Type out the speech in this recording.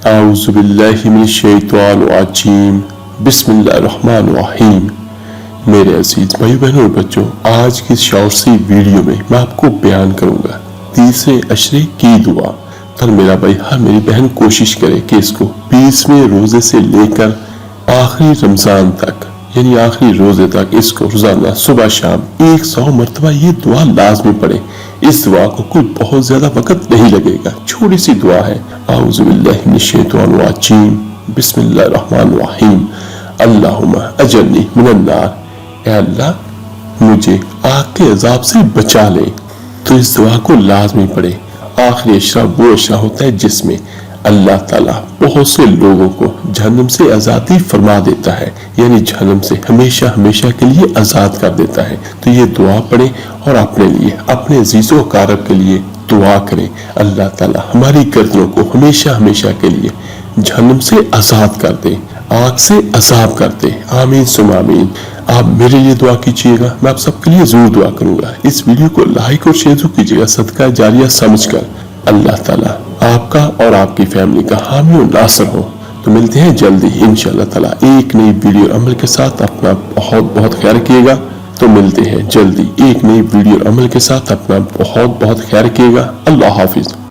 आऊज़ु बिल्लाहि मिनश्शैतानिर्रजीम बिस्मिल्लाहिर्रहमानिर्रहीम। मेरे अजीज भाई बहनों और बच्चों, आज की शॉर्ट सी वीडियो में मैं आपको बयान करूंगा तीसरे अशरे की दुआ। तो मेरा भाई मेरी बहन कोशिश करे कि इसको 20वें रोजे से लेकर आखिरी रमजान तक यानी आखिरी रोजे तक इसको रोजाना सुबह शाम 100 मरतबा ये दुआ लाजमी पढ़े। इस दुआ को कोई बहुत ज्यादा वक्त नहीं लगेगा, छोटी सी दुआ है। आऊज़ु बिल्लाहि मिनश्शैतानिर्रजीम बिस्मिल्लाहिर्रहमानिर्रहीम। अल्लाहुम्मा अजरनी मिनन्नार, ऐ अल्लाह मुझे आग के अजाब से बचा ले। तो इस दुआ को लाजमी पढ़े। आखिरी अशरा वो अशरा होता है जिसमें अल्लाह ताला बहुत से लोगों को जहन्नम से आज़ादी फरमा देता है, यानी जहन्नम से हमेशा हमेशा के लिए आज़ाद कर देता है। तो ये दुआ पढ़ें और अपने लिए, अपने अजीज़ों कारब के लिए दुआ करें। अल्लाह ताला हमारी गर्दनों को हमेशा हमेशा के लिए जहन्नम से आज़ाद कर दे, आग से आज़ाब कर दे। आमीन सुम आमीन। आप मेरे लिए दुआ कीजिएगा, मैं आप सबके लिए जरूर दुआ करूंगा। इस वीडियो को लाइक और शेयर कीजिएगा सदका जारिया समझकर। अल्लाह ताला आपका और आपकी फैमिली का हामी और नासर हो। तो मिलते हैं जल्दी इंशाअल्लाह ताला एक नई वीडियो अमल के साथ। अपना बहुत बहुत ख्याल रखिएगा। तो मिलते हैं जल्दी एक नई वीडियो अमल के साथ। अपना बहुत बहुत ख्याल रखिएगा। अल्लाह हाफिज।